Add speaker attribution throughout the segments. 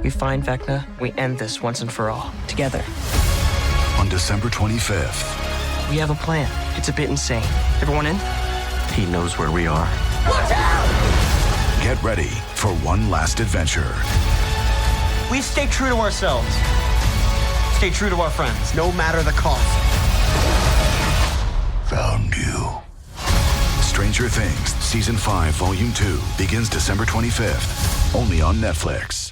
Speaker 1: We find Vecna, we end this once and for all, together.
Speaker 2: On December 25th.
Speaker 1: We have a plan. It's a bit insane. Everyone in?
Speaker 3: He knows where we are.
Speaker 1: Watch out!
Speaker 2: Get ready for one last adventure.
Speaker 4: We stay true to ourselves. Stay true to our friends, no matter the cost.
Speaker 2: Found you. Stranger Things, Season 5, Volume 2, begins December 25th, only on Netflix.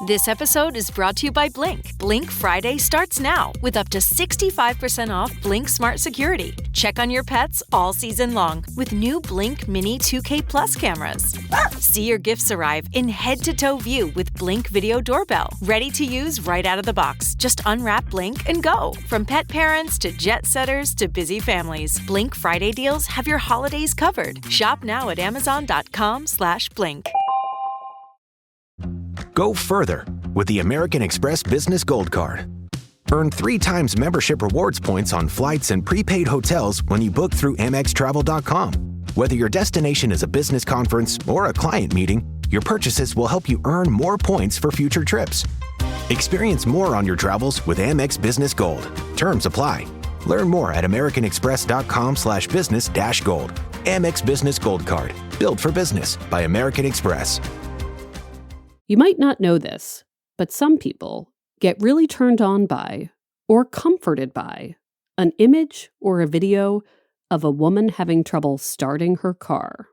Speaker 5: This episode is brought to you by Blink. Blink Friday starts now with up to 65% off Blink Smart Security. Check on your pets all season long with new Blink Mini 2K Plus cameras. See your gifts arrive in head-to-toe view with Blink Video Doorbell. Ready to use right out of the box. Just unwrap Blink and go. From pet parents to jet setters to busy families, Blink Friday deals have your holidays covered. Shop now at amazon.com/blink.
Speaker 6: Go further with the American Express Business Gold Card. Earn 3 times membership rewards points on flights and prepaid hotels when you book through AmexTravel.com. Whether your destination is a business conference or a client meeting, your purchases will help you earn more points for future trips. Experience more on your travels with Amex Business Gold. Terms apply. Learn more at americanexpress.com/business-gold. Amex Business Gold Card. Built for business by American Express.
Speaker 7: You might not know this, but some people get really turned on by or comforted by an image or a video of a woman having trouble starting her car.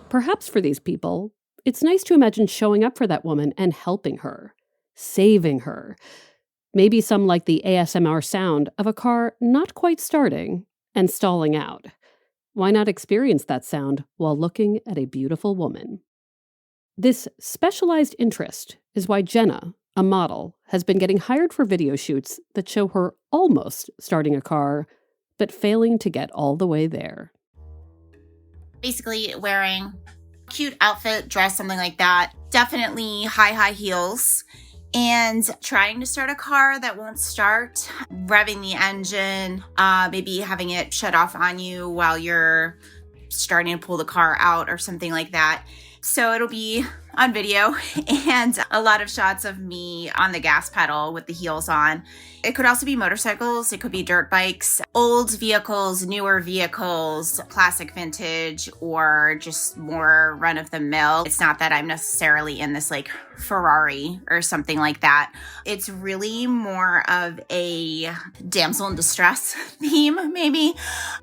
Speaker 7: Perhaps for these people, it's nice to imagine showing up for that woman and helping her, saving her. Maybe some like the ASMR sound of a car not quite starting and stalling out. Why not experience that sound while looking at a beautiful woman? This specialized interest is why Jenna, a model, has been getting hired for video shoots that show her almost starting a car, but failing to get all the way there.
Speaker 8: Basically wearing a cute outfit, dress, something like that. Definitely high heels. And trying to start a car that won't start, revving the engine, maybe having it shut off on you while you're starting to pull the car out or something like that. So it'll be on video and a lot of shots of me on the gas pedal with the heels on. It could also be motorcycles. It could be dirt bikes, old vehicles, newer vehicles, classic vintage, or just more run of the mill. It's not that I'm necessarily in this like Ferrari or something like that. It's really more of a damsel in distress theme, maybe,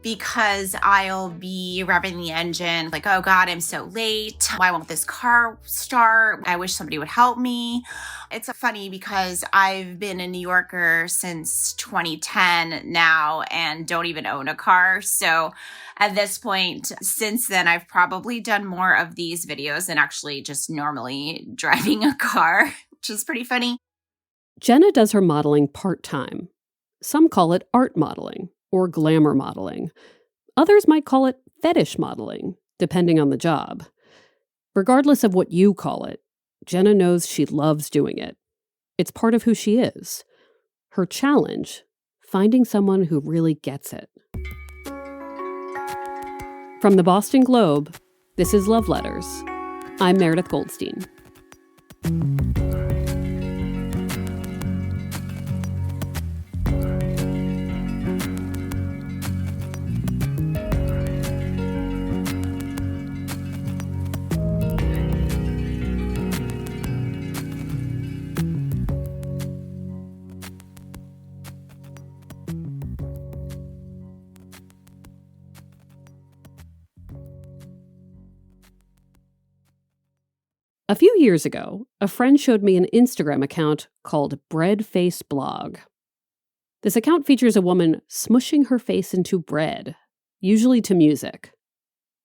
Speaker 8: because I'll be revving the engine like, oh God, I'm so late. Why won't this car start? I wish somebody would help me. It's funny because I've been a New Yorker since 2010 now and don't even own a car. So at this point, since then, I've probably done more of these videos than actually just normally driving a car, which is pretty funny.
Speaker 7: Jenna does her modeling part-time. Some call it art modeling or glamour modeling. Others might call it fetish modeling, depending on the job. Regardless of what you call it, Jenna knows she loves doing it. It's part of who she is. Her challenge, finding someone who really gets it. From the Boston Globe, this is Love Letters. I'm Meredith Goldstein. A few years ago, a friend showed me an Instagram account called Breadface Blog. This account features a woman smushing her face into bread, usually to music.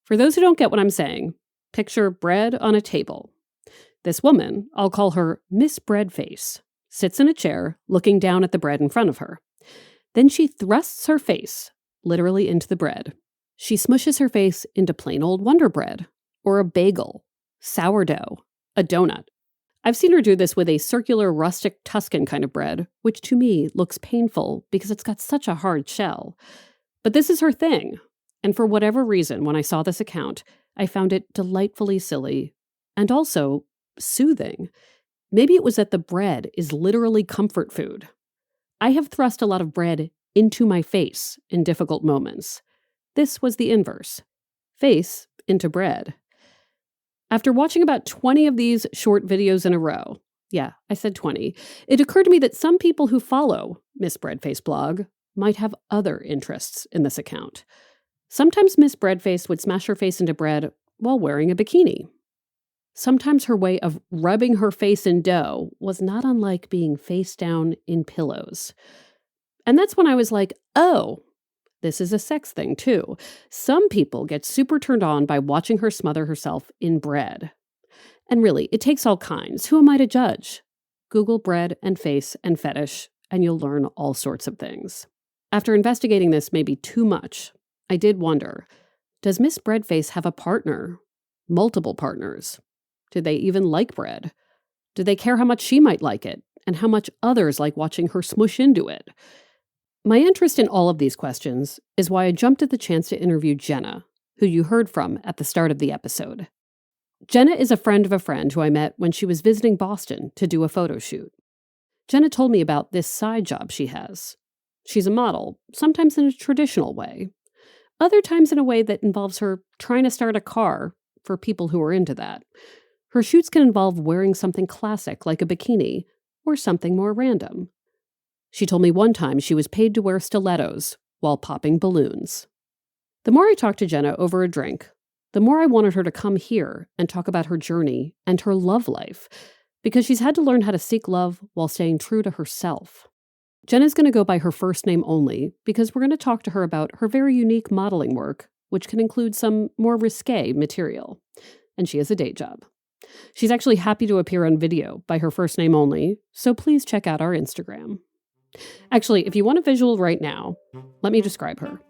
Speaker 7: For those who don't get what I'm saying, picture bread on a table. This woman, I'll call her Miss Breadface, sits in a chair looking down at the bread in front of her. Then she thrusts her face, literally into the bread. She smushes her face into plain old Wonder Bread, or a bagel, sourdough, a donut. I've seen her do this with a circular rustic Tuscan kind of bread, which to me looks painful because it's got such a hard shell. But this is her thing. And for whatever reason, when I saw this account, I found it delightfully silly and also soothing. Maybe it was that the bread is literally comfort food. I have thrust a lot of bread into my face in difficult moments. This was the inverse. Face into bread. After watching about 20 of these short videos in a row, yeah, I said 20, it occurred to me that some people who follow Miss Breadface blog might have other interests in this account. Sometimes Miss Breadface would smash her face into bread while wearing a bikini. Sometimes her way of rubbing her face in dough was not unlike being face down in pillows. And that's when I was like, oh, this is a sex thing too. Some people get super turned on by watching her smother herself in bread. And really, it takes all kinds. Who am I to judge? Google bread and face and fetish, and you'll learn all sorts of things. After investigating this maybe too much, I did wonder, does Miss Breadface have a partner? Multiple partners? Do they even like bread? Do they care how much she might like it, and how much others like watching her smush into it? My interest in all of these questions is why I jumped at the chance to interview Jenna, who you heard from at the start of the episode. Jenna is a friend of a friend who I met when she was visiting Boston to do a photo shoot. Jenna told me about this side job she has. She's a model, sometimes in a traditional way, other times in a way that involves her trying to start a car for people who are into that. Her shoots can involve wearing something classic like a bikini, or something more random. She told me one time she was paid to wear stilettos while popping balloons. The more I talked to Jenna over a drink, the more I wanted her to come here and talk about her journey and her love life, because she's had to learn how to seek love while staying true to herself. Jenna's going to go by her first name only because we're going to talk to her about her very unique modeling work, which can include some more risque material. And she has a day job. She's actually happy to appear on video by her first name only, so please check out our Instagram. Actually, if you want a visual right now, let me describe her.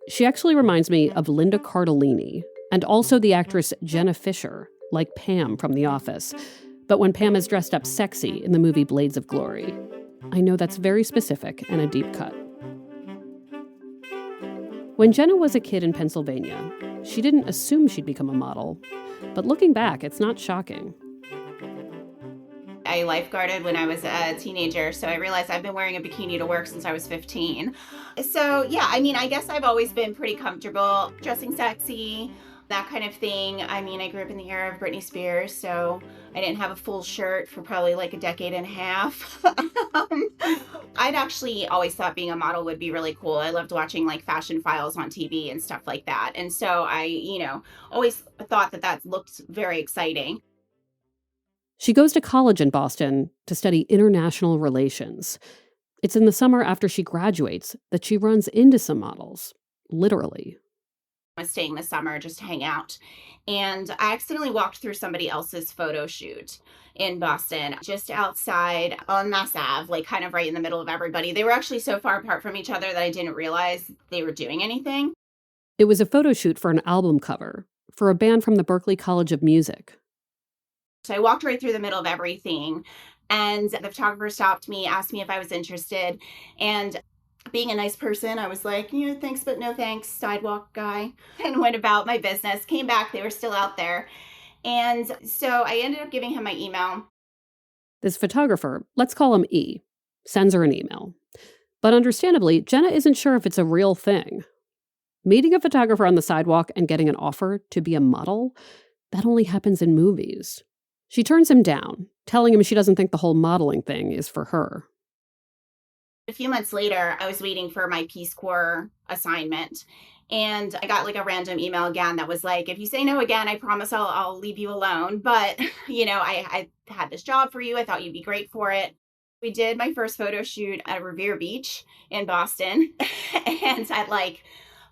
Speaker 7: She actually reminds me of Linda Cardellini, and also the actress Jenna Fisher, like Pam from The Office, but when Pam is dressed up sexy in the movie Blades of Glory. I know that's very specific and a deep cut. When Jenna was a kid in Pennsylvania, she didn't assume she'd become a model, but looking back, it's not shocking.
Speaker 8: I lifeguarded when I was a teenager, so I realized I've been wearing a bikini to work since I was 15. So yeah, I guess I've always been pretty comfortable dressing sexy, that kind of thing. I grew up in the era of Britney Spears, so I didn't have a full shirt for probably like a decade and a half. I'd actually always thought being a model would be really cool. I loved watching like fashion files on TV and stuff like that. And so I, always thought that looked very exciting.
Speaker 7: She goes to college in Boston to study international relations. It's in the summer after she graduates that she runs into some models, literally.
Speaker 8: I was staying this summer just to hang out, and I accidentally walked through somebody else's photo shoot in Boston, just outside on Mass Ave, like kind of right in the middle of everybody. They were actually so far apart from each other that I didn't realize they were doing anything.
Speaker 7: It was a photo shoot for an album cover for a band from the Berklee College of Music.
Speaker 8: So I walked right through the middle of everything, and the photographer stopped me, asked me if I was interested, and being a nice person, I was like, thanks, but no thanks, sidewalk guy, and went about my business. Came back, they were still out there. And so I ended up giving him my email.
Speaker 7: This photographer, let's call him E, sends her an email. But understandably, Jenna isn't sure if it's a real thing. Meeting a photographer on the sidewalk and getting an offer to be a model, that only happens in movies. She turns him down, telling him she doesn't think the whole modeling thing is for her.
Speaker 8: A few months later, I was waiting for my Peace Corps assignment, and I got like a random email again that was like, if you say no again, I promise I'll leave you alone. But, I had this job for you. I thought you'd be great for it. We did my first photo shoot at Revere Beach in Boston, and at like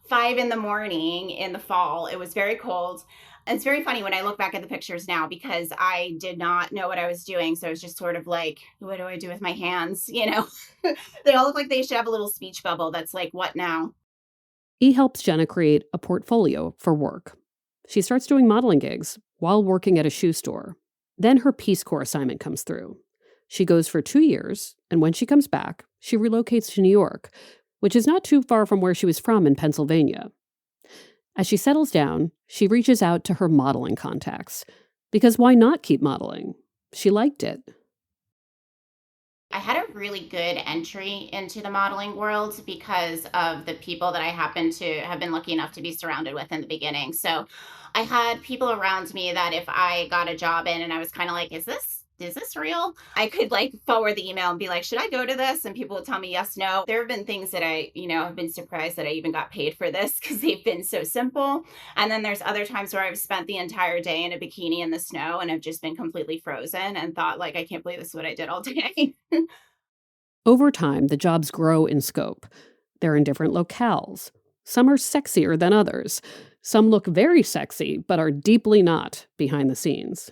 Speaker 8: 5 a.m. in the fall. It was very cold. It's very funny when I look back at the pictures now because I did not know what I was doing. So it was just sort of like, what do I do with my hands? They all look like they should have a little speech bubble that's like, what now?
Speaker 7: E helps Jenna create a portfolio for work. She starts doing modeling gigs while working at a shoe store. Then her Peace Corps assignment comes through. She goes for 2 years, and when she comes back, she relocates to New York, which is not too far from where she was from in Pennsylvania. As she settles down, she reaches out to her modeling contacts. Because why not keep modeling? She liked it.
Speaker 9: I had a really good entry into the modeling world because of the people that I happen to have been lucky enough to be surrounded with in the beginning. So I had people around me that if I got a job in and I was kind of like, is this real? I could like forward the email and be like, should I go to this? And people would tell me yes, no. There have been things that I, have been surprised that I even got paid for this because they've been so simple. And then there's other times where I've spent the entire day in a bikini in the snow and have just been completely frozen and thought like, I can't believe this is what I did all day.
Speaker 7: Over time, the jobs grow in scope. They're in different locales. Some are sexier than others. Some look very sexy, but are deeply not behind the scenes.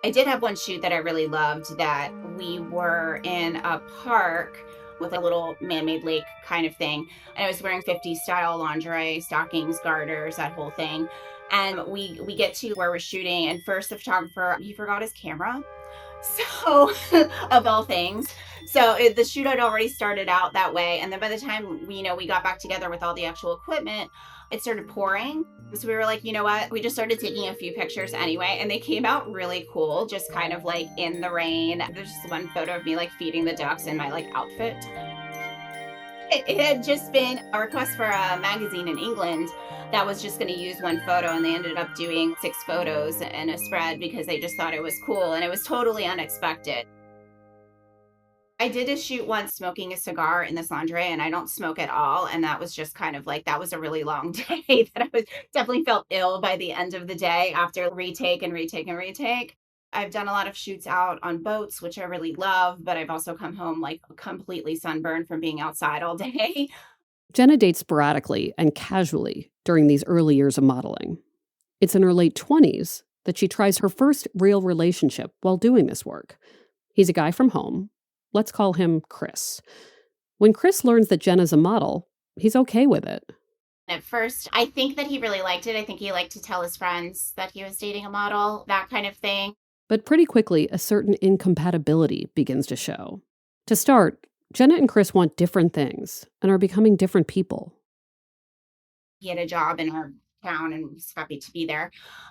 Speaker 9: I did have one shoot that I really loved that we were in a park with a little man-made lake kind of thing. And I was wearing 50s style lingerie, stockings, garters, that whole thing. And we get to where we're shooting, and first the photographer, he forgot his camera. So, of all things. So the shoot had already started out that way. And then by the time we got back together with all the actual equipment, it started pouring. So we were like, you know what? We just started taking a few pictures anyway. And they came out really cool, just kind of like in the rain. There's just one photo of me like feeding the ducks in my like outfit. It had just been a request for a magazine in England that was just going to use one photo, and they ended up doing 6 photos in a spread because they just thought it was cool, and it was totally unexpected. I did a shoot once smoking a cigar in this lingerie, and I don't smoke at all, and that was just kind of like, that was a really long day that I was definitely felt ill by the end of the day after retake and retake and retake. I've done a lot of shoots out on boats, which I really love, but I've also come home like completely sunburned from being outside all day.
Speaker 7: Jenna dates sporadically and casually during these early years of modeling. It's in her late 20s that she tries her first real relationship while doing this work. He's a guy from home. Let's call him Chris. When Chris learns that Jenna's a model, he's okay with it.
Speaker 9: At first, I think that he really liked it. I think he liked to tell his friends that he was dating a model, that kind of thing.
Speaker 7: But pretty quickly, a certain incompatibility begins to show. To start, Jenna and Chris want different things and are becoming different people.
Speaker 9: He had a job in our town and was happy to be there.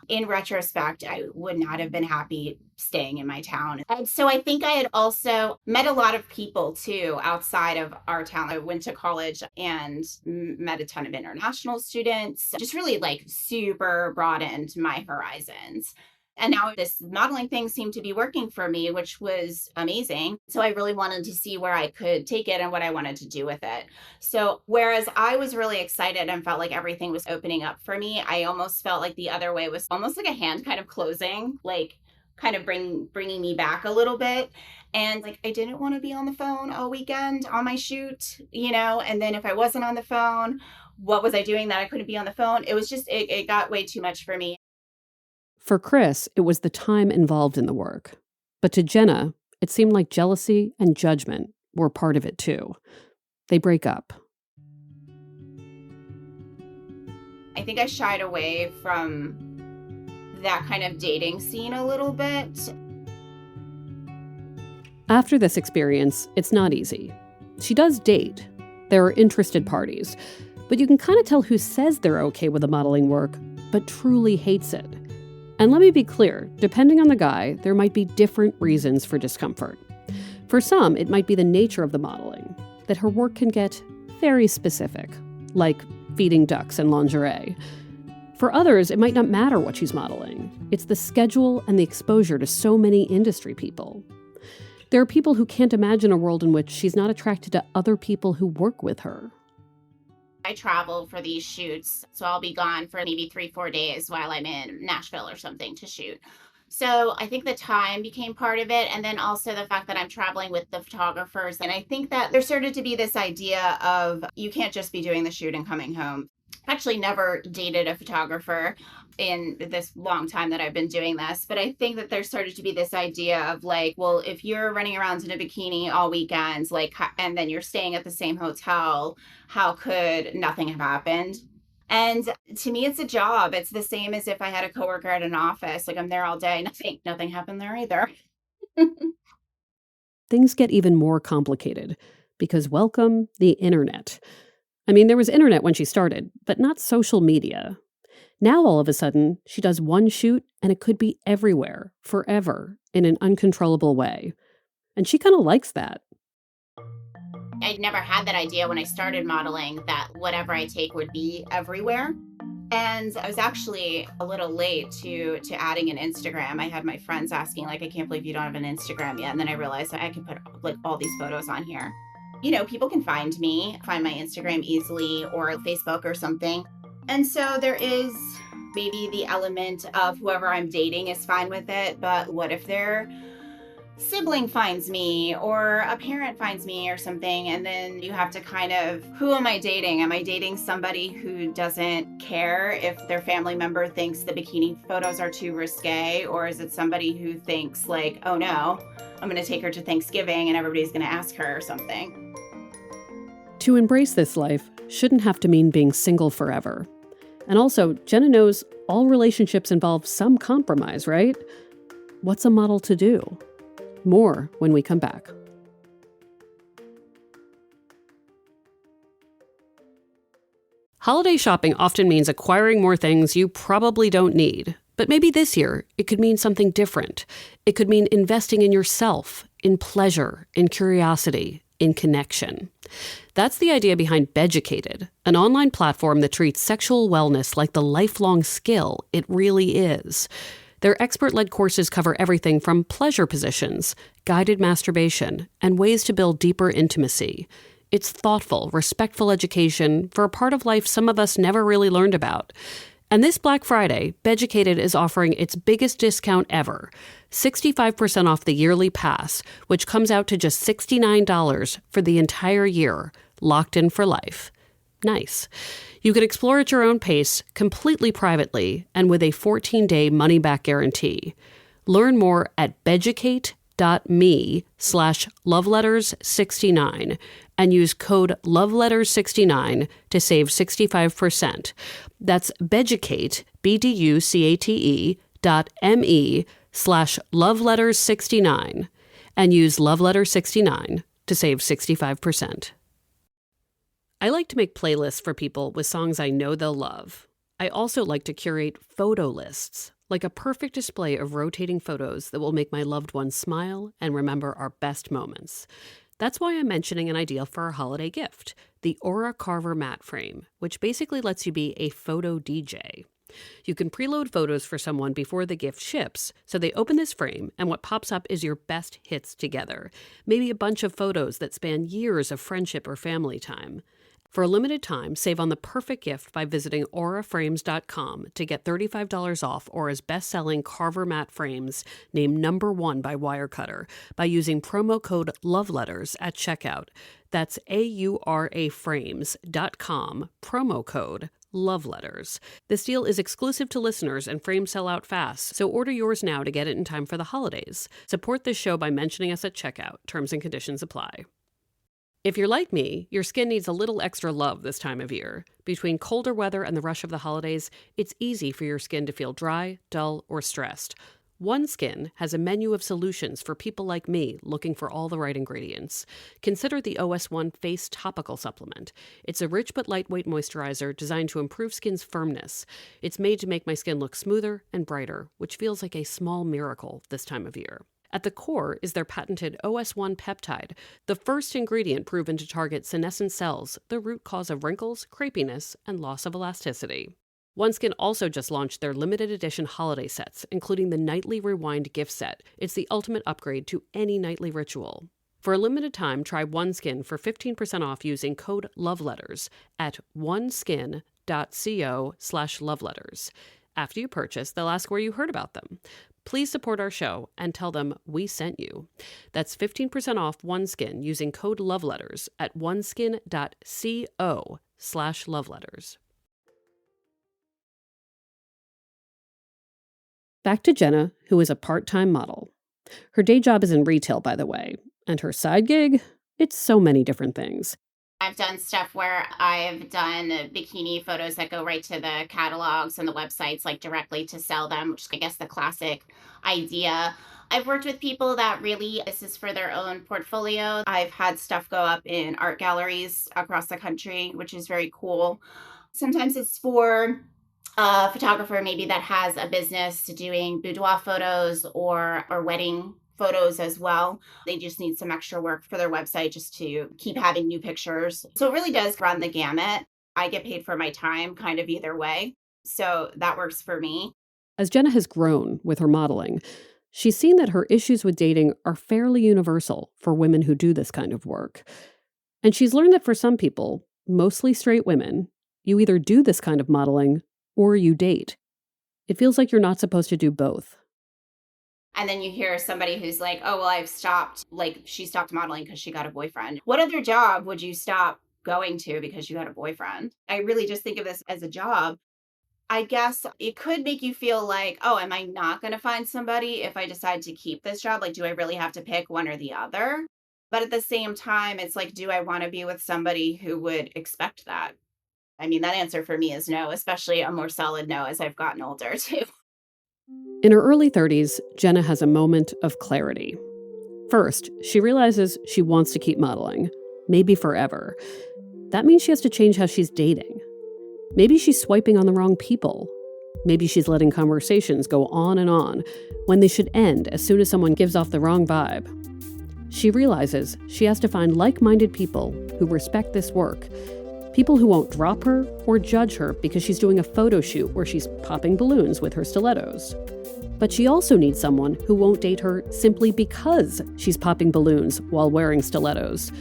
Speaker 9: In retrospect, I would not have been happy staying in my town. And so I think I had also met a lot of people too outside of our town. I went to college and met a ton of international students, just really like super broadened my horizons. And now this modeling thing seemed to be working for me, which was amazing. So I really wanted to see where I could take it and what I wanted to do with it. So whereas I was really excited and felt like everything was opening up for me, I almost felt like the other way was almost like a hand kind of closing, like kind of bringing me back a little bit. And like, I didn't want to be on the phone all weekend on my shoot, and then if I wasn't on the phone, what was I doing that I couldn't be on the phone? It was just, it got way too much for me.
Speaker 7: For Chris, it was the time involved in the work. But to Jenna, it seemed like jealousy and judgment were part of it too. They break up.
Speaker 9: I think I shied away from that kind of dating scene a little bit.
Speaker 7: After this experience, it's not easy. She does date. There are interested parties. But you can kind of tell who says they're okay with the modeling work, but truly hates it. And let me be clear, depending on the guy, there might be different reasons for discomfort. For some, it might be the nature of the modeling, that her work can get very specific, like feeding ducks and lingerie. For others, it might not matter what she's modeling. It's the schedule and the exposure to so many industry people. There are people who can't imagine a world in which she's not attracted to other people who work with her.
Speaker 9: I travel for these shoots, so I'll be gone for maybe 3-4 days while I'm in Nashville or something to shoot. So I think the time became part of it, and then also the fact that I'm traveling with the photographers. And I think that there started to be this idea of you can't just be doing the shoot and coming home. I've actually never dated a photographer in this long time that I've been doing this, but I think that there started to be this idea of like, well, if you're running around in a bikini all weekends, like, and then you're staying at the same hotel, how could nothing have happened? And to me, it's a job. It's the same as if I had a coworker at an office, like I'm there all day, nothing happened there either.
Speaker 7: Things get even more complicated because welcome the internet. I mean, there was internet when she started, but not social media. Now, all of a sudden, she does one shoot and it could be everywhere, forever, in an uncontrollable way. And she kind of likes that.
Speaker 9: I never had that idea when I started modeling that whatever I take would be everywhere. And I was actually a little late to adding an Instagram. I had my friends asking, like, I can't believe you don't have an Instagram yet. And then I realized that I could put like all these photos on here. You know, people can find my Instagram easily or Facebook or something. And so there is maybe the element of whoever I'm dating is fine with it, but what if their sibling finds me or a parent finds me or something, and then you have to kind of, who am I dating? Am I dating somebody who doesn't care if their family member thinks the bikini photos are too risque, or is it somebody who thinks like, oh no, I'm going to take her to Thanksgiving and everybody's going to ask her or something?
Speaker 7: To embrace this life shouldn't have to mean being single forever. And also, Jenna knows all relationships involve some compromise, right? What's a model to do? More when we come back. Holiday shopping often means acquiring more things you probably don't need. But maybe this year, it could mean something different. It could mean investing in yourself, in pleasure, in curiosity, in connection. That's the idea behind Beducated, an online platform that treats sexual wellness like the lifelong skill it really is. Their expert-led courses cover everything from pleasure positions, guided masturbation, and ways to build deeper intimacy. It's thoughtful, respectful education for a part of life some of us never really learned about. And this Black Friday, Beducated is offering its biggest discount ever, 65% off the yearly pass, which comes out to just $69 for the entire year, locked in for life. Nice. You can explore at your own pace, completely privately, and with a 14-day money-back guarantee. Learn more at beducate.me/loveletters69 and use code loveletters69 to save 65%. That's Beducate, BDUCATE.me/loveletters69 and use loveletters69 to save 65%. I like to make playlists for people with songs I know they'll love. I also like to curate photo lists, like a perfect display of rotating photos that will make my loved ones smile and remember our best moments. That's why I'm mentioning an idea for a holiday gift, the Aura Carver Matte Frame, which basically lets you be a photo DJ. You can preload photos for someone before the gift ships, so they open this frame and what pops up is your best hits together, maybe a bunch of photos that span years of friendship or family time. For a limited time, save on the perfect gift by visiting auraframes.com to get $35 off Aura's best-selling Carver matte frames named #1 by Wirecutter by using promo code LOVELETTERS at checkout. That's auraframes.com, promo code LOVELETTERS. This deal is exclusive to listeners and frames sell out fast, so order yours now to get it in time for the holidays. Support this show by mentioning us at checkout. Terms and conditions apply. If you're like me, your skin needs a little extra love this time of year. Between colder weather and the rush of the holidays, it's easy for your skin to feel dry, dull, or stressed. OneSkin has a menu of solutions for people like me looking for all the right ingredients. Consider the OS1 Face Topical Supplement. It's a rich but lightweight moisturizer designed to improve skin's firmness. It's made to make my skin look smoother and brighter, which feels like a small miracle this time of year. At the core is their patented OS1 peptide, the first ingredient proven to target senescent cells, the root cause of wrinkles, crepiness, and loss of elasticity. OneSkin also just launched their limited edition holiday sets, including the Nightly Rewind gift set. It's the ultimate upgrade to any nightly ritual. For a limited time, try OneSkin for 15% off using code LOVELETTERS at oneskin.co/loveletters. After you purchase, they'll ask where you heard about them. Please support our show and tell them we sent you. That's 15% off OneSkin using code LOVELETTERS at oneskin.co/loveletters. Back to Jenna, who is a part-time model. Her day job is in retail, by the way, and her side gig? It's so many different things.
Speaker 9: I've done stuff where I've done bikini photos that go right to the catalogs and the websites, like directly to sell them, which is, I guess, the classic idea. I've worked with people that really, this is for their own portfolio. I've had stuff go up in art galleries across the country, which is very cool. Sometimes it's for a photographer maybe that has a business doing boudoir photos or wedding photos as well. They just need some extra work for their website just to keep having new pictures. So it really does run the gamut. I get paid for my time kind of either way. So that works for me.
Speaker 7: As Jenna has grown with her modeling, she's seen that her issues with dating are fairly universal for women who do this kind of work. And she's learned that for some people, mostly straight women, you either do this kind of modeling or you date. It feels like you're not supposed to do both.
Speaker 9: And then you hear somebody who's like, oh, well, I've stopped, like she stopped modeling because she got a boyfriend. What other job would you stop going to because you had a boyfriend? I really just think of this as a job. I guess it could make you feel like, oh, am I not going to find somebody if I decide to keep this job? Like, do I really have to pick one or the other? But at the same time, it's like, do I want to be with somebody who would expect that? I mean, that answer for me is no, especially a more solid no as I've gotten older too.
Speaker 7: In her early 30s, Jenna has a moment of clarity. First, she realizes she wants to keep modeling, maybe forever. That means she has to change how she's dating. Maybe she's swiping on the wrong people. Maybe she's letting conversations go on when they should end as soon as someone gives off the wrong vibe. She realizes she has to find like-minded people who respect this work, people who won't drop her or judge her because she's doing a photo shoot where she's popping balloons with her stilettos. But she also needs someone who won't date her simply because she's popping balloons while wearing stilettos.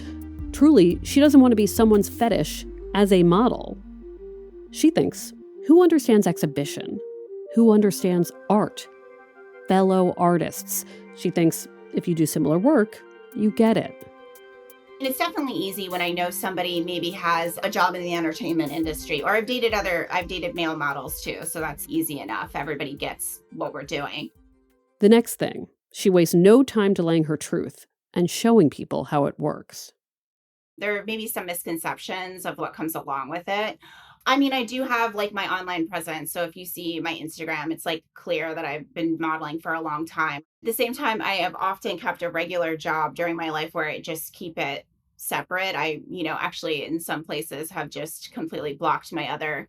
Speaker 7: Truly, she doesn't want to be someone's fetish as a model. She thinks, who understands exhibition? Who understands art? Fellow artists. She thinks, if you do similar work, you get it.
Speaker 9: And it's definitely easy when I know somebody maybe has a job in the entertainment industry, or I've dated male models too. So that's easy enough. Everybody gets what we're doing.
Speaker 7: The next thing, she wastes no time delaying her truth and showing people how it works.
Speaker 9: There may be some misconceptions of what comes along with it. I mean, I do have like my online presence. So if you see my Instagram, it's like clear that I've been modeling for a long time. At the same time, I have often kept a regular job during my life where I just keep it separate. I, actually in some places have just completely blocked my other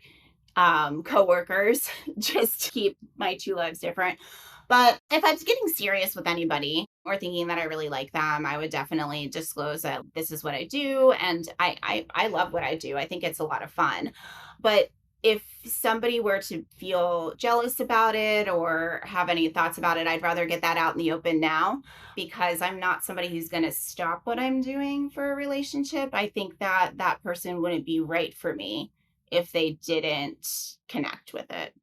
Speaker 9: coworkers just to keep my two lives different. But if I was getting serious with anybody or thinking that I really like them, I would definitely disclose that this is what I do. And I love what I do. I think it's a lot of fun. But if somebody were to feel jealous about it or have any thoughts about it, I'd rather get that out in the open now, because I'm not somebody who's going to stop what I'm doing for a relationship. I think that that person wouldn't be right for me if they didn't connect with it.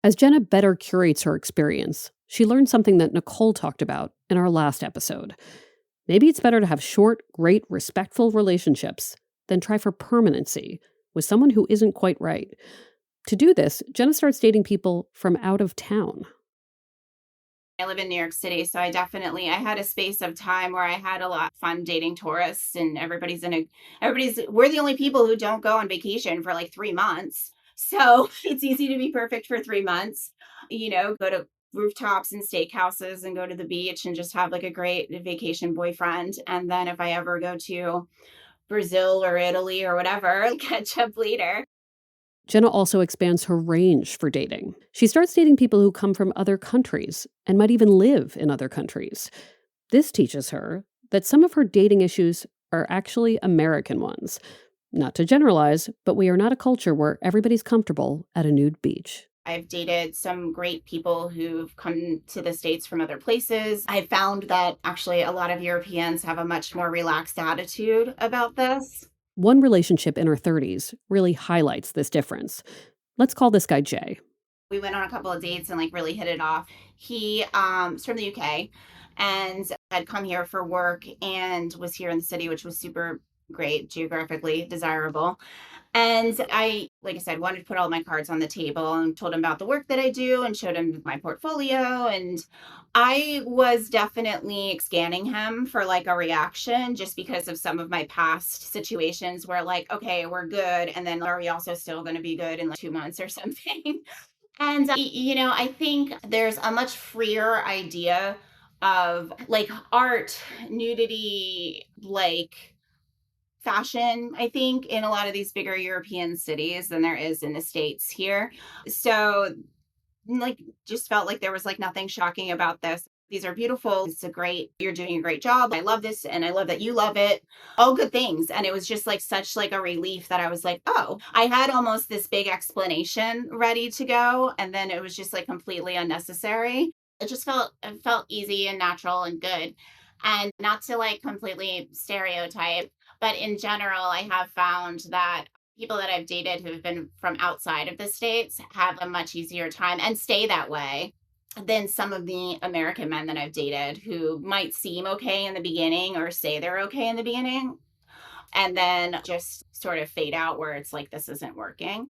Speaker 7: As Jenna better curates her experience, she learned something that Nicole talked about in our last episode. Maybe it's better to have short, great, respectful relationships than try for permanency with someone who isn't quite right. To do this, Jenna starts dating people from out of town.
Speaker 9: I live in New York City, so I had a space of time where I had a lot of fun dating tourists, and we're the only people who don't go on vacation for like 3 months. So it's easy to be perfect for 3 months, go to rooftops and steakhouses and go to the beach and just have like a great vacation boyfriend. And then if I ever go to Brazil or Italy or whatever, I'll catch up later.
Speaker 7: Jenna also expands her range for dating. She starts dating people who come from other countries and might even live in other countries. This teaches her that some of her dating issues are actually American ones. Not to generalize, but we are not a culture where everybody's comfortable at a nude beach.
Speaker 9: I've dated some great people who've come to the States from other places. I found that actually a lot of Europeans have a much more relaxed attitude about this.
Speaker 7: One relationship in her 30s really highlights this difference. Let's call this guy Jay.
Speaker 9: We went on a couple of dates and really hit it off. He is from the UK and had come here for work and was here in the city, which was super great, geographically desirable. And I, like I said, wanted to put all my cards on the table and told him about the work that I do and showed him my portfolio. And I was definitely scanning him for like a reaction just because of some of my past situations where like, okay, we're good. And then are we also still going to be good in like 2 months or something? And, I think there's a much freer idea of like art, nudity, like fashion, I think, in a lot of these bigger European cities than there is in the States here. So, like, just felt like there was like nothing shocking about this. These are beautiful. You're doing a great job. I love this and I love that you love it. All good things. And it was just like such like a relief that I was like, oh, I had almost this big explanation ready to go. And then it was just like completely unnecessary. It felt easy and natural and good. And not to like completely stereotype, but in general, I have found that people that I've dated who have been from outside of the States have a much easier time and stay that way than some of the American men that I've dated who might seem okay in the beginning or say they're okay in the beginning and then just sort of fade out where it's like, this isn't working.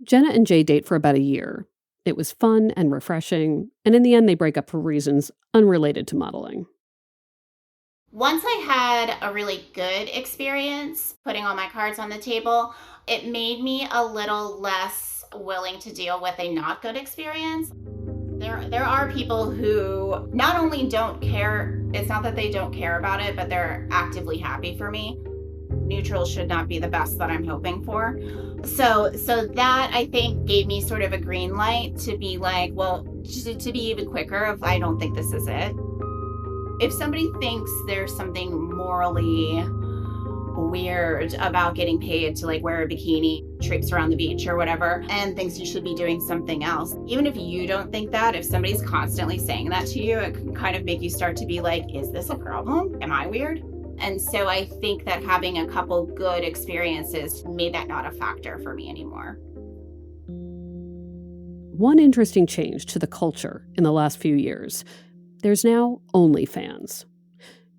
Speaker 7: Jenna and Jay date for about a year. It was fun and refreshing, and in the end, they break up for reasons unrelated to modeling.
Speaker 9: Once I had a really good experience putting all my cards on the table, it made me a little less willing to deal with a not good experience. There are people who not only don't care, it's not that they don't care about it, but they're actively happy for me. Neutral should not be the best that I'm hoping for. So that I think gave me sort of a green light to be like, well, to be even quicker if I don't think this is it. If somebody thinks there's something morally weird about getting paid to like wear a bikini, trips around the beach or whatever, and thinks you should be doing something else, even if you don't think that, if somebody's constantly saying that to you, it can kind of make you start to be like, is this a problem? Am I weird? And so I think that having a couple good experiences made that not a factor for me anymore.
Speaker 7: One interesting change to the culture in the last few years. There's now OnlyFans.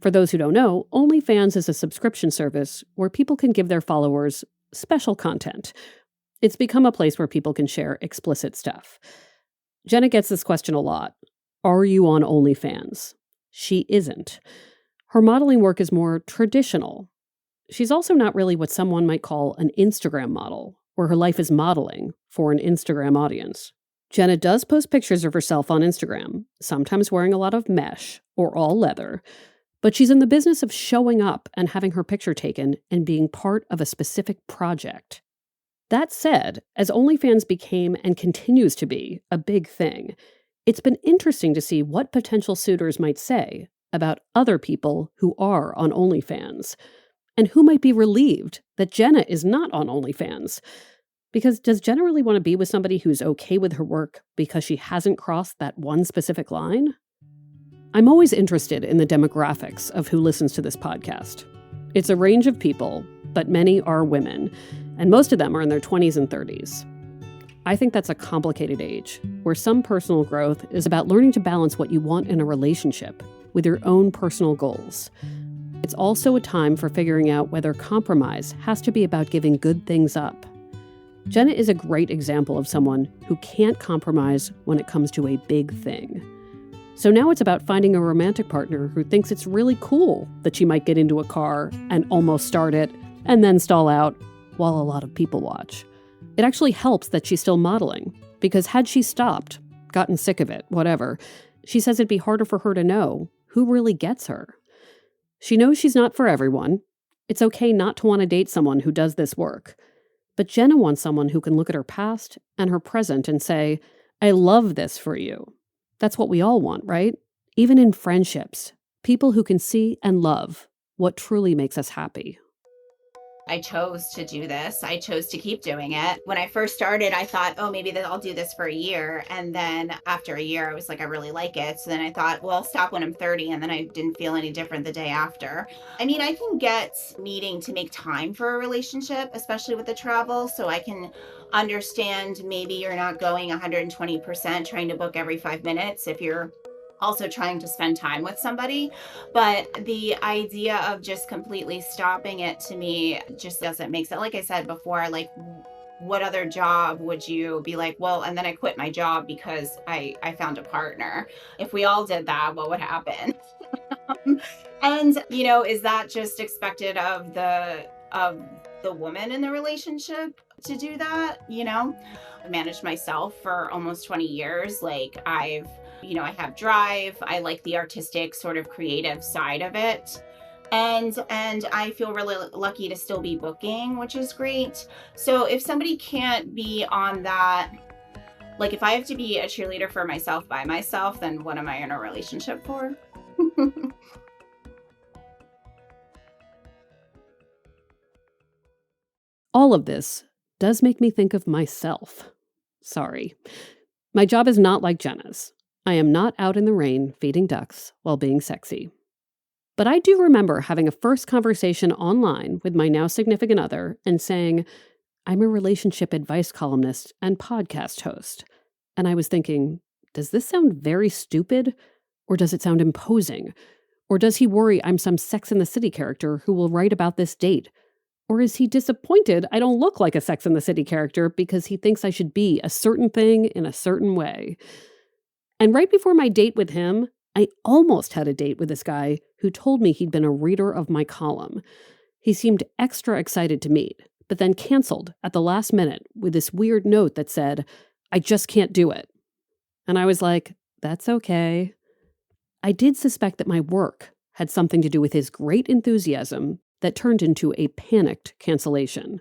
Speaker 7: For those who don't know, OnlyFans is a subscription service where people can give their followers special content. It's become a place where people can share explicit stuff. Jenna gets this question a lot. Are you on OnlyFans? She isn't. Her modeling work is more traditional. She's also not really what someone might call an Instagram model, where her life is modeling for an Instagram audience. Jenna does post pictures of herself on Instagram, sometimes wearing a lot of mesh or all leather, but she's in the business of showing up and having her picture taken and being part of a specific project. That said, as OnlyFans became and continues to be a big thing, it's been interesting to see what potential suitors might say about other people who are on OnlyFans, and who might be relieved that Jenna is not on OnlyFans. Because does Jenna really want to be with somebody who's okay with her work because she hasn't crossed that one specific line? I'm always interested in the demographics of who listens to this podcast. It's a range of people, but many are women, and most of them are in their 20s and 30s. I think that's a complicated age, where some personal growth is about learning to balance what you want in a relationship with your own personal goals. It's also a time for figuring out whether compromise has to be about giving good things up. Jenna is a great example of someone who can't compromise when it comes to a big thing. So now it's about finding a romantic partner who thinks it's really cool that she might get into a car and almost start it and then stall out while a lot of people watch. It actually helps that she's still modeling, because had she stopped, gotten sick of it, whatever, she says it'd be harder for her to know who really gets her. She knows she's not for everyone. It's okay not to want to date someone who does this work. But Jenna wants someone who can look at her past and her present and say, I love this for you. That's what we all want, right? Even in friendships, people who can see and love what truly makes us happy.
Speaker 9: I chose to do this. I chose to keep doing it. When I first started, I thought, oh, maybe I'll do this for a year. And then after a year, I was like, I really like it. So then I thought, well, I'll stop when I'm 30. And then I didn't feel any different the day after. I mean, I can get needing to make time for a relationship, especially with the travel. So I can understand maybe you're not going 120% trying to book every 5 minutes if you're also trying to spend time with somebody. But the idea of just completely stopping it to me just doesn't make sense. Like I said before, like what other job would you be like, well, and then I quit my job because I found a partner. If we all did that, what would happen? And, is that just expected of the woman in the relationship to do that? I managed myself for almost 20 years. Like I have drive. I like the artistic sort of creative side of it. And I feel really lucky to still be booking, which is great. So if somebody can't be on that, like if I have to be a cheerleader for myself by myself, then what am I in a relationship for?
Speaker 7: All of this does make me think of myself. Sorry. My job is not like Jenna's. I am not out in the rain feeding ducks while being sexy. But I do remember having a first conversation online with my now significant other and saying, I'm a relationship advice columnist and podcast host. And I was thinking, does this sound very stupid? Or does it sound imposing? Or does he worry I'm some Sex and the City character who will write about this date? Or is he disappointed I don't look like a Sex and the City character because he thinks I should be a certain thing in a certain way? And right before my date with him, I almost had a date with this guy who told me he'd been a reader of my column. He seemed extra excited to meet, but then canceled at the last minute with this weird note that said, I just can't do it. And I was like, that's okay. I did suspect that my work had something to do with his great enthusiasm that turned into a panicked cancellation.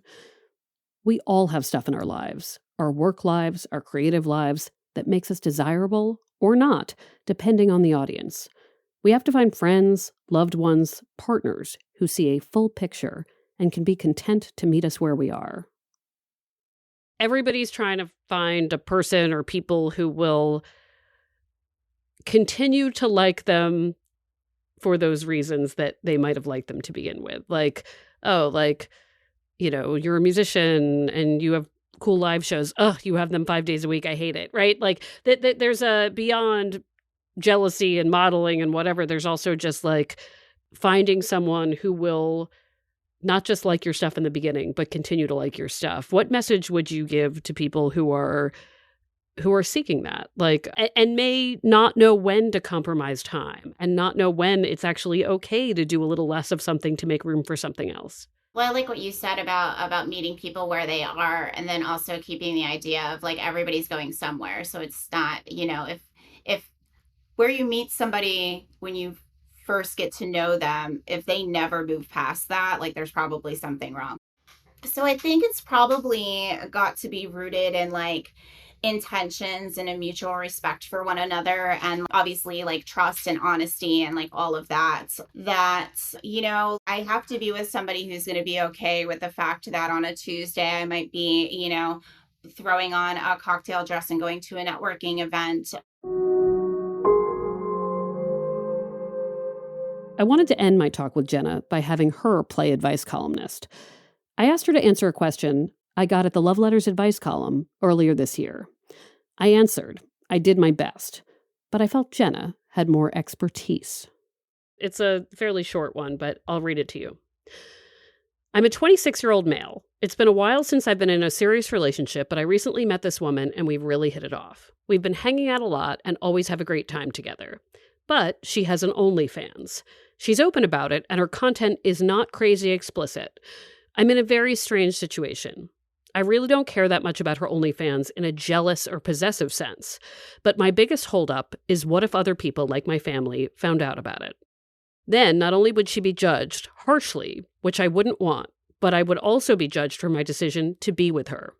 Speaker 7: We all have stuff in our lives, our work lives, our creative lives, that makes us desirable or not, depending on the audience. We have to find friends, loved ones, partners who see a full picture and can be content to meet us where we are. Everybody's trying to find a person or people who will continue to like them for those reasons that they might have liked them to begin with. Like, you're a musician and you have cool live shows. You have them 5 days a week. I hate it, right? Like, there's a beyond jealousy and modeling and whatever. There's also just like finding someone who will not just like your stuff in the beginning, but continue to like your stuff. What message would you give to people who are seeking that, like, and may not know when to compromise time and not know when it's actually okay to do a little less of something to make room for something else?
Speaker 9: Well, I like what you said about meeting people where they are, and then also keeping the idea of like everybody's going somewhere. So it's not, if where you meet somebody when you first get to know them, if they never move past that, like there's probably something wrong. So I think it's probably got to be rooted in like intentions and a mutual respect for one another, and obviously like trust and honesty and like all of that I have to be with somebody who's going to be okay with the fact that on a Tuesday I might be throwing on a cocktail dress and going to a networking event.
Speaker 7: I wanted to end my talk with Jenna by having her play advice columnist. I asked her to answer a question I got at the Love Letters advice column earlier this year. I answered. I did my best. But I felt Jenna had more expertise. It's a fairly short one, but I'll read it to you. I'm a 26-year-old male. It's been a while since I've been in a serious relationship, but I recently met this woman and we really hit it off. We've been hanging out a lot and always have a great time together. But she has an OnlyFans. She's open about it and her content is not crazy explicit. I'm in a very strange situation. I really don't care that much about her OnlyFans in a jealous or possessive sense. But my biggest holdup is what if other people, like my family, found out about it? Then not only would she be judged harshly, which I wouldn't want, but I would also be judged for my decision to be with her.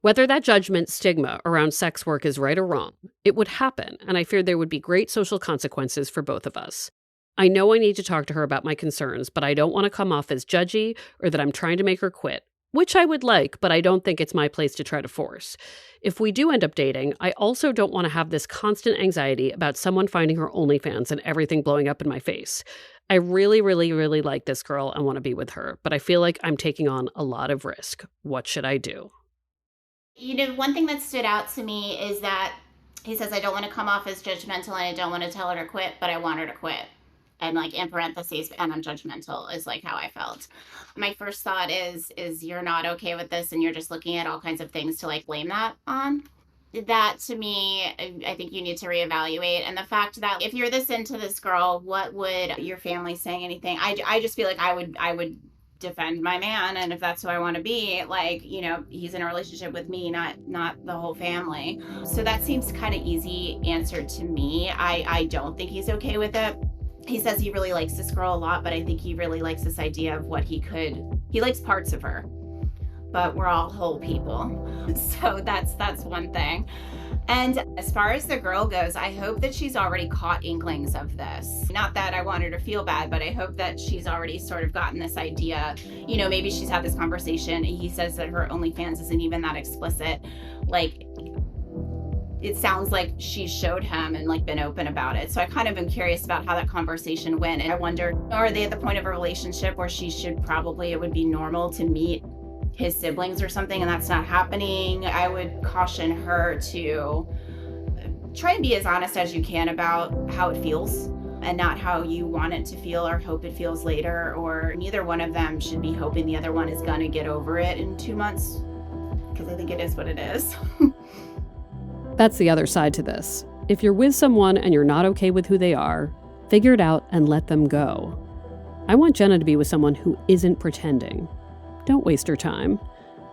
Speaker 7: Whether that judgment stigma around sex work is right or wrong, it would happen, and I fear there would be great social consequences for both of us. I know I need to talk to her about my concerns, but I don't want to come off as judgy or that I'm trying to make her quit, which I would like, but I don't think it's my place to try to force. If we do end up dating, I also don't want to have this constant anxiety about someone finding her OnlyFans and everything blowing up in my face. I really, really, really like this girl and want to be with her, but I feel like I'm taking on a lot of risk. What should I do?
Speaker 9: One thing that stood out to me is that He says, I don't want to come off as judgmental and I don't want to tell her to quit, but I want her to quit. And like in parentheses, and I'm judgmental is like how I felt. My first thought is you're not okay with this and you're just looking at all kinds of things to like blame that on. That to me, I think you need to reevaluate. And the fact that if you're this into this girl, what would your family saying anything? I just feel like I would defend my man, and if that's who I want to be, like, you know, he's in a relationship with me, not the whole family. So that seems kind of easy answer to me. I don't think he's okay with it. He says he really likes this girl a lot, but I think he really likes this idea of what he likes parts of her, but we're all whole people. So that's one thing. And as far as the girl goes, I hope that she's already caught inklings of this. Not that I want her to feel bad, but I hope that she's already sort of gotten this idea. You know, maybe she's had this conversation. He says that her OnlyFans isn't even that explicit. Like, it sounds like she showed him and like been open about it. So I kind of am curious about how that conversation went. And I wonder, are they at the point of a relationship where it would be normal to meet his siblings or something, and that's not happening? I would caution her to try and be as honest as you can about how it feels and not how you want it to feel or hope it feels later, or neither one of them should be hoping the other one is going to get over it in 2 months, because I think it is what it is.
Speaker 7: That's the other side to this. If you're with someone and you're not okay with who they are, figure it out and let them go. I want Jenna to be with someone who isn't pretending. Don't waste her time.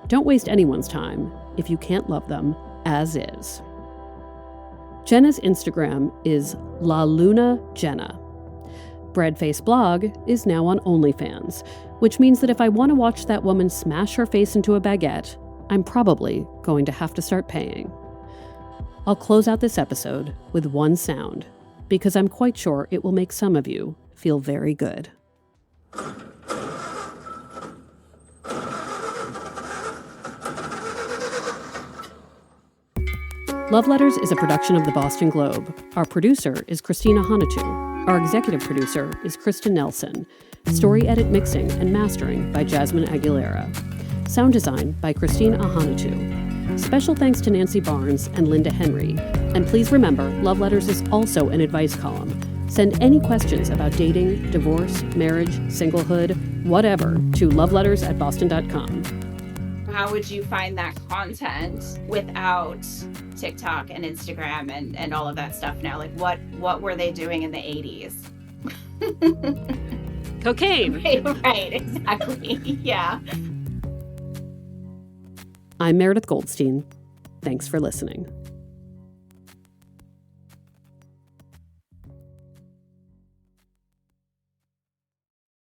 Speaker 7: Don't waste anyone's time if you can't love them as is. Jenna's Instagram is La Luna Jenna. Breadface Blog is now on OnlyFans, which means that if I want to watch that woman smash her face into a baguette, I'm probably going to have to start paying. I'll close out this episode with one sound, because I'm quite sure it will make some of you feel very good. Love Letters is a production of the Boston Globe. Our producer is Christina Hanatu. Our executive producer is Kristen Nelson. Story edit, mixing, and mastering by Jasmine Aguilera. Sound design by Christine Ahanatu. Special thanks to Nancy Barnes and Linda Henry. And please remember, Love Letters is also an advice column. Send any questions about dating, divorce, marriage, singlehood, whatever, to loveletters@boston.com.
Speaker 9: How would you find that content without TikTok and Instagram and all of that stuff now? Like, what were they doing in the 80s?
Speaker 7: Cocaine.
Speaker 9: Right, exactly. Yeah.
Speaker 7: I'm Meredith Goldstein. Thanks for listening.